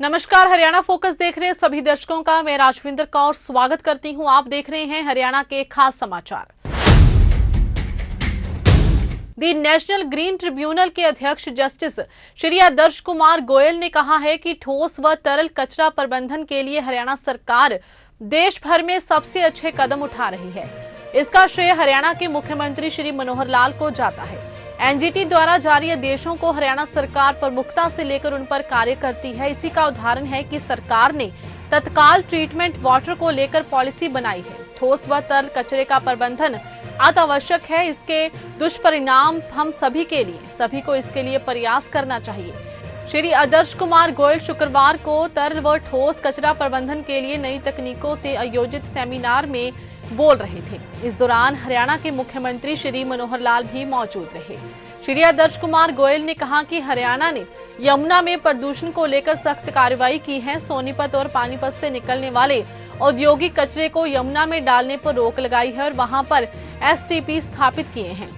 नमस्कार, हरियाणा फोकस देख रहे हैं सभी दर्शकों का मैं राजविंदर कौर स्वागत करती हूं। आप देख रहे हैं हरियाणा के खास समाचार। दी नेशनल ग्रीन ट्रिब्यूनल के अध्यक्ष जस्टिस श्री आदर्श कुमार गोयल ने कहा है कि ठोस व तरल कचरा प्रबंधन के लिए हरियाणा सरकार देश भर में सबसे अच्छे कदम उठा रही है। इसका श्रेय हरियाणा के मुख्यमंत्री श्री मनोहर लाल को जाता है। एनजीटी द्वारा जारी आदेशों को हरियाणा सरकार प्रमुखता से लेकर उन पर कार्य करती है। इसी का उदाहरण है कि सरकार ने तत्काल ट्रीटमेंट वाटर को लेकर पॉलिसी बनाई है। ठोस व तरल कचरे का प्रबंधन अति आवश्यक है। इसके दुष्परिणाम हम सभी को इसके लिए प्रयास करना चाहिए। श्री आदर्श कुमार गोयल शुक्रवार को तरल व ठोस कचरा प्रबंधन के लिए नई तकनीकों से आयोजित सेमिनार में बोल रहे थे। इस दौरान हरियाणा के मुख्यमंत्री श्री मनोहर लाल भी मौजूद रहे। श्री आदर्श कुमार गोयल ने कहा कि हरियाणा ने यमुना में प्रदूषण को लेकर सख्त कार्रवाई की है। सोनीपत और पानीपत से निकलने वाले औद्योगिक कचरे को यमुना में डालने पर रोक लगाई है और वहां पर एसटीपी स्थापित किए हैं।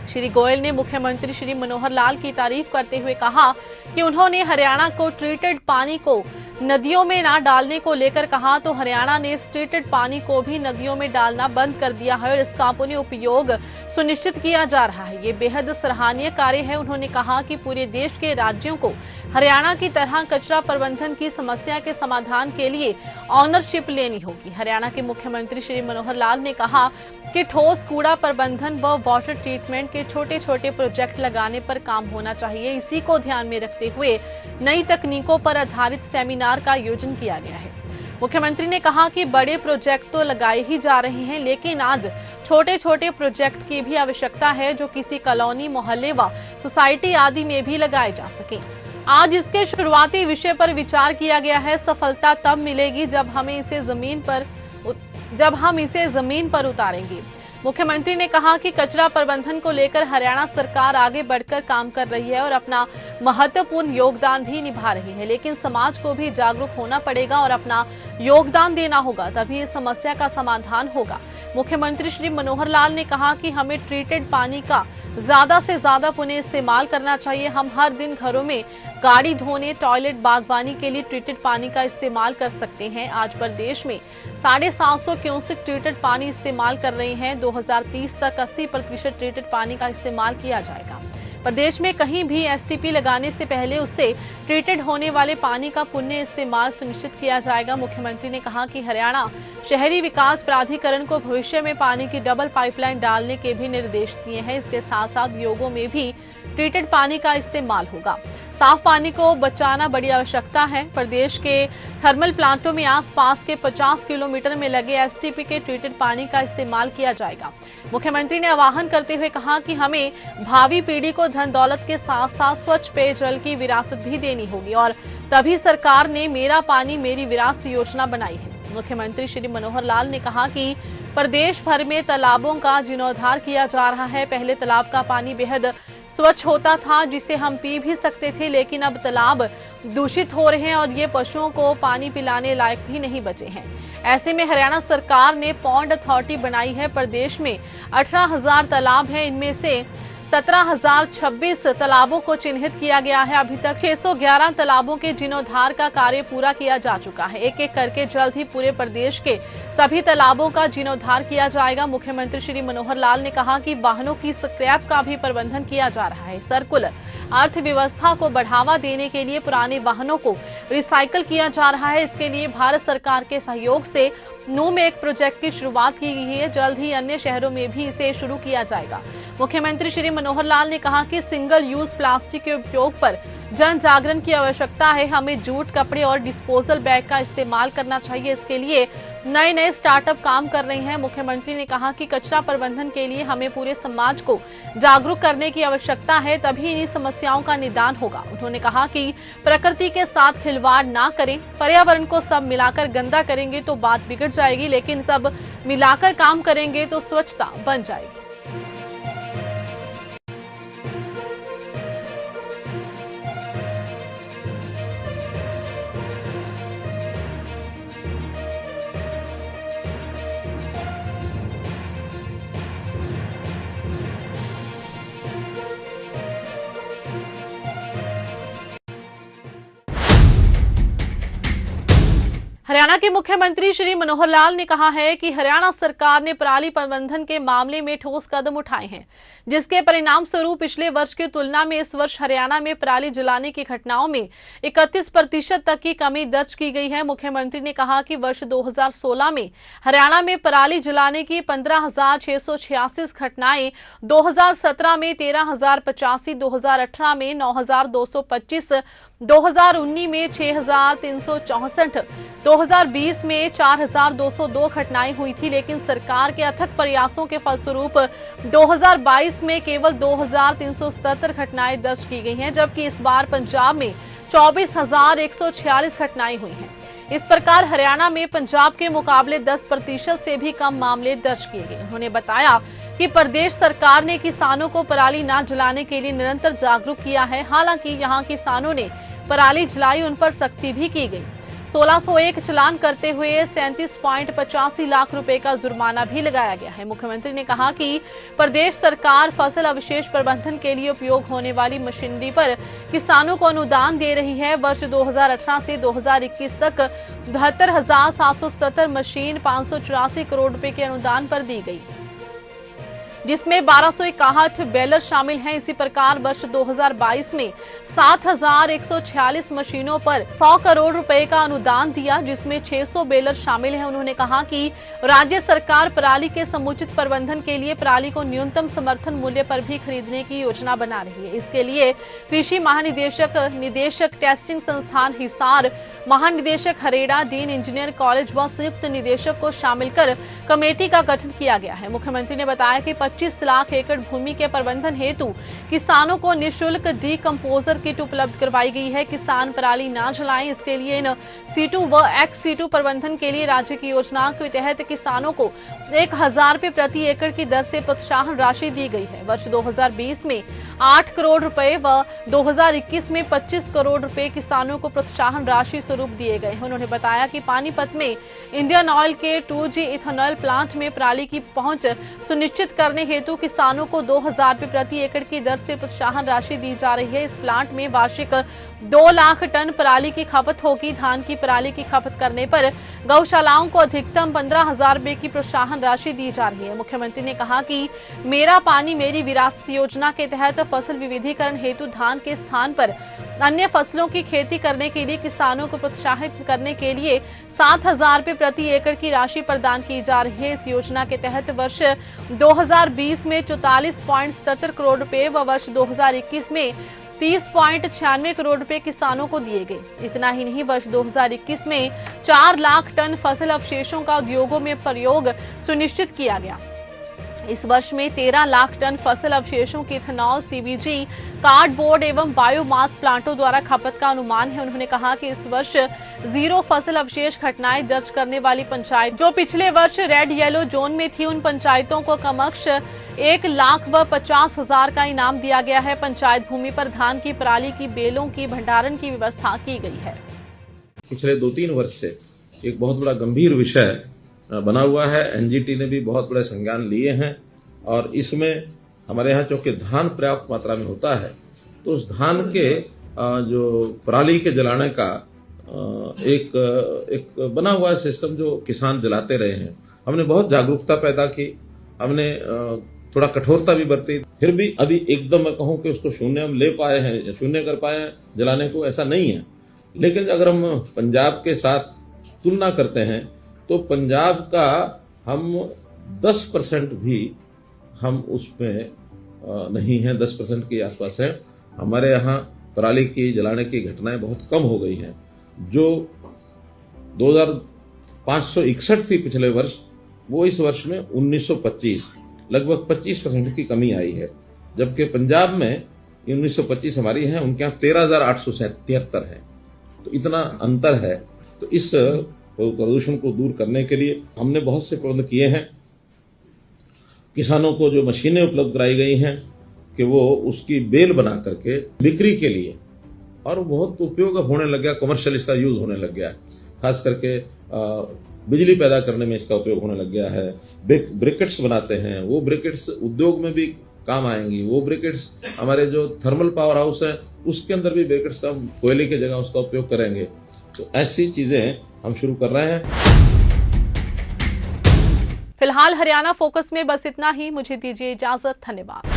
श्री गोयल ने मुख्यमंत्री श्री मनोहर लाल की तारीफ करते हुए कहा कि उन्होंने हरियाणा को ट्रीटेड पानी को नदियों में ना डालने को लेकर कहा तो हरियाणा ने इस ट्रीटेड पानी को भी नदियों में डालना बंद कर दिया है और इसका पुनः उपयोग सुनिश्चित किया जा रहा है। ये बेहद सराहनीय कार्य है। उन्होंने कहा कि पूरे देश के राज्यों को हरियाणा की तरह कचरा प्रबंधन की समस्या के समाधान के लिए ऑनरशिप लेनी होगी। हरियाणा के मुख्यमंत्री श्री मनोहर लाल ने कहा कि ठोस कूड़ा प्रबंधन व वाटर ट्रीटमेंट के छोटे छोटे प्रोजेक्ट लगाने पर काम होना चाहिए। इसी को ध्यान में रखते हुए नई तकनीकों पर आधारित सेमिनार का आयोजन किया गया है। मुख्यमंत्री ने कहा कि बड़े प्रोजेक्ट तो लगाए ही जा रहे हैं, लेकिन आज छोटे छोटे प्रोजेक्ट की भी आवश्यकता है जो किसी कॉलोनी, मोहल्ले व सोसाइटी आदि में भी लगाए जा सके। आज इसके शुरुआती विषय पर विचार किया गया है। सफलता तब मिलेगी जब हम इसे जमीन पर उतारेंगे। मुख्यमंत्री ने कहा कि कचरा प्रबंधन को लेकर हरियाणा सरकार आगे बढ़कर काम कर रही है और अपना महत्वपूर्ण योगदान भी निभा रही है, लेकिन समाज को भी जागरूक होना पड़ेगा और अपना योगदान देना होगा, तभी इस समस्या का समाधान होगा। मुख्यमंत्री श्री मनोहर लाल ने कहा कि हमें ट्रीटेड पानी का ज्यादा से ज्यादा पुनः इस्तेमाल करना चाहिए। हम हर दिन घरों में गाड़ी धोने, टॉयलेट, बागवानी के लिए ट्रीटेड पानी का इस्तेमाल कर सकते हैं। आज प्रदेश में 750 क्यूसेक ट्रीटेड पानी इस्तेमाल कर रहे हैं। 2030 तक 80% ट्रीटेड पानी का इस्तेमाल किया जाएगा। प्रदेश में कहीं भी एसटीपी लगाने से पहले उससे ट्रीटेड होने वाले पानी का पुनः इस्तेमाल सुनिश्चित किया जाएगा। मुख्यमंत्री ने कहा कि हरियाणा शहरी विकास प्राधिकरण को भविष्य में पानी की डबल पाइपलाइन डालने के भी निर्देश दिए हैं। इसके साथ साथ उद्योगों में भी ट्रीटेड पानी का इस्तेमाल होगा। साफ पानी को बचाना बड़ी आवश्यकता है। प्रदेश के थर्मल प्लांटों में आसपास के 50 किलोमीटर में लगे एसटीपी के ट्रीटेड पानी का इस्तेमाल किया जाएगा। मुख्यमंत्री ने आह्वान करते हुए कहा कि हमें भावी पीढ़ी को धन दौलत के साथ साथ स्वच्छ पेयजल की विरासत भी देनी होगी और तभी सरकार ने मेरा पानी मेरी विरासत योजना बनाई है। मुख्यमंत्री श्री मनोहर लाल ने कहा कि प्रदेश भर में तालाबों का जीर्णोद्धार किया जा रहा है। पहले तालाब का पानी बेहद स्वच्छ होता था जिसे हम पी भी सकते थे, लेकिन अब तालाब दूषित हो रहे हैं और ये पशुओं को पानी पिलाने लायक भी नहीं बचे हैं। ऐसे में हरियाणा सरकार ने पॉन्ड अथॉरिटी बनाई है। प्रदेश में 18,000 तालाब हैं, इनमें से 17,026 तालाबों को चिन्हित किया गया है। अभी तक 611 तालाबों के जीर्णोद्धार का कार्य पूरा किया जा चुका है। एक एक करके जल्द ही पूरे प्रदेश के सभी तालाबों का जीर्णोद्धार किया जाएगा। मुख्यमंत्री श्री मनोहर लाल ने कहा कि वाहनों की स्क्रैप का भी प्रबंधन किया जा रहा है। सर्कुलर अर्थव्यवस्था को बढ़ावा देने के लिए पुराने वाहनों को रिसाइकल किया जा रहा है। इसके लिए भारत सरकार के सहयोग से नू में एक प्रोजेक्ट की शुरुआत की गई है। जल्द ही अन्य शहरों में भी इसे शुरू किया जाएगा। मुख्यमंत्री श्री मनोहर लाल ने कहा कि सिंगल यूज प्लास्टिक के उपयोग पर जन जागरण की आवश्यकता है। हमें जूट, कपड़े और डिस्पोजल बैग का इस्तेमाल करना चाहिए। इसके लिए नए नए स्टार्टअप काम कर रहे हैं। मुख्यमंत्री ने कहा कि कचरा प्रबंधन के लिए हमें पूरे समाज को जागरूक करने की आवश्यकता है, तभी इन समस्याओं का निदान होगा। उन्होंने कहा कि प्रकृति के साथ खिलवाड़ ना करें। पर्यावरण को सब मिलाकर गंदा करेंगे तो बात बिगड़ जाएगी, लेकिन सब मिलाकर काम करेंगे तो स्वच्छता बन जाएगी। हरियाणा के मुख्यमंत्री श्री मनोहर लाल ने कहा है कि हरियाणा सरकार ने पराली प्रबंधन के मामले में ठोस कदम उठाए हैं, जिसके परिणाम स्वरूप पिछले वर्ष की तुलना में इस वर्ष हरियाणा में पराली जलाने की घटनाओं में 31% तक की कमी दर्ज की गई है। मुख्यमंत्री ने कहा कि वर्ष 2016 में हरियाणा में पराली जलाने की 15,686 घटनाएं, 2017 में 13,085, 2018 में 9,225, 2019 में 6,364, 2020 में 4,202 घटनाएं हुई थी। लेकिन सरकार के अथक प्रयासों के फलस्वरूप 2022 में केवल 2,377 घटनाएं दर्ज की गई हैं, जबकि इस बार पंजाब में 24,146 घटनाएं हुई हैं। इस प्रकार हरियाणा में पंजाब के मुकाबले 10% से भी कम मामले दर्ज किए गए। उन्होंने बताया कि प्रदेश सरकार ने किसानों को पराली न जलाने के लिए निरंतर जागरूक किया है। हालांकि यहां किसानों ने पराली जलाई, उन पर सख्ती भी की गई। 1601 चालान करते हुए 37.85 लाख रुपए का जुर्माना भी लगाया गया है। मुख्यमंत्री ने कहा कि प्रदेश सरकार फसल अवशेष प्रबंधन के लिए उपयोग होने वाली मशीनरी पर किसानों को अनुदान दे रही है। वर्ष 2018 से 2021 तक 72,777 मशीन 584 करोड़ रुपए के अनुदान पर दी गई, जिसमें 1261 बेलर शामिल हैं। इसी प्रकार वर्ष 2022 में 7,146 मशीनों पर 100 करोड़ रुपए का अनुदान दिया, जिसमें 600 बेलर शामिल हैं। उन्होंने कहा कि राज्य सरकार पराली के समुचित प्रबंधन के लिए पराली को न्यूनतम समर्थन मूल्य पर भी खरीदने की योजना बना रही है। इसके लिए कृषि महानिदेशक, निदेशक टेस्टिंग संस्थान हिसार, महानिदेशक हरेड़ा, डीन इंजीनियर कॉलेज व संयुक्त निदेशक को शामिल कर कमेटी का गठन किया गया है। मुख्यमंत्री ने बताया कि 25 लाख एकड़ भूमि के प्रबंधन हेतु किसानों को निःशुल्क डीकंपोजर किट उपलब्ध करवाई गई है। किसान पराली न जलाएं, इसके लिए इन सीटू व एक्स सीटू प्रबंधन के लिए राज्य की योजना के तहत किसानों को 1,000 रुपए प्रति एकड़ की दर से प्रोत्साहन राशि दी गई है। वर्ष 2020 में 8 करोड़ रुपए व 2021 में 25 करोड़ रुपए किसानों को प्रोत्साहन राशि स्वरूप दिए गए हैं। उन्होंने बताया कि पानीपत में इंडियन ऑयल के 2G इथेनॉल प्लांट में पराली की पहुंच सुनिश्चित करने हेतु किसानों को 2,000 रुपए प्रति एकड़ की दर से प्रोत्साहन राशि दी जा रही है। इस प्लांट में वार्षिक 2 लाख टन पराली की खपत होगी। धान की पराली की खपत करने पर गौशालाओं को अधिकतम 15,000 रुपए की प्रोत्साहन राशि दी जा रही है। मुख्यमंत्री ने कहा कि मेरा पानी मेरी विरासत योजना के तहत फसल विविधीकरण हेतु धान के स्थान पर अन्य फसलों की खेती करने के लिए किसानों को प्रोत्साहित करने के लिए 7,000 रुपए प्रति एकड़ की राशि प्रदान की जा रही है। इस योजना के तहत वर्ष 2020 में 44.77 करोड़ रुपए व वर्ष 2021 में 30.96 करोड़ रुपए किसानों को दिए गए। इतना ही नहीं, वर्ष 2021 में 4 लाख टन फसल अवशेषों का उद्योगों में प्रयोग सुनिश्चित किया गया। इस वर्ष में 13 लाख टन फसल अवशेषों की इथेनॉल, CBG, कार्डबोर्ड एवं बायोमास प्लांटों द्वारा खपत का अनुमान है। उन्होंने कहा कि इस वर्ष 0 फसल अवशेष घटनाएं दर्ज करने वाली पंचायत जो पिछले वर्ष रेड येलो जोन में थी, उन पंचायतों को कमोबेश 1,50,000 का इनाम दिया गया है। पंचायत भूमि पर धान की पराली की बेलों की भंडारण की व्यवस्था की गई है। पिछले 2-3 वर्ष से एक बहुत बड़ा गंभीर विषय बना हुआ है। NGT ने भी बहुत बड़े संज्ञान लिए हैं और इसमें हमारे यहाँ चूंकि धान पर्याप्त मात्रा में होता है, तो उस धान के जो पराली के जलाने का एक बना हुआ सिस्टम जो किसान जलाते रहे हैं। हमने बहुत जागरूकता पैदा की, हमने थोड़ा कठोरता भी बरती, फिर भी अभी एकदम मैं कहूँ कि उसको शून्य हम ले पाए हैं या शून्य कर पाए हैं जलाने को, ऐसा नहीं है। लेकिन अगर हम पंजाब के साथ तुलना करते हैं तो पंजाब का हम 10% भी हम उसमें नहीं है, 10% के आसपास है। हमारे यहाँ पराली की जलाने की घटनाएं बहुत कम हो गई हैं। जो 2,561 थी पिछले वर्ष, वो इस वर्ष में 1,925, लगभग 25% की कमी आई है। जबकि पंजाब में 1,925 हमारी है, उनके यहाँ 13,873 है। तो इतना अंतर है। तो इस प्रदूषण को दूर करने के लिए हमने बहुत से प्रबंध किए हैं। किसानों को जो मशीनें उपलब्ध कराई गई हैं कि वो उसकी बेल बना करके बिक्री के लिए, और बहुत उपयोग होने लग गया, कमर्शियल इसका यूज होने लग गया है। खास करके बिजली पैदा करने में इसका उपयोग होने लग गया है। ब्रिकेट्स बनाते हैं, वो ब्रिकेट्स उद्योग में भी काम आएंगी। वो ब्रिकेट्स हमारे जो थर्मल पावर हाउस है उसके अंदर भी ब्रिकेट्स का कोयले की जगह उसका उपयोग करेंगे। तो ऐसी चीजें हम शुरू कर रहे हैं। फिलहाल हरियाणा फोकस में बस इतना ही। मुझे दीजिए इजाजत। धन्यवाद।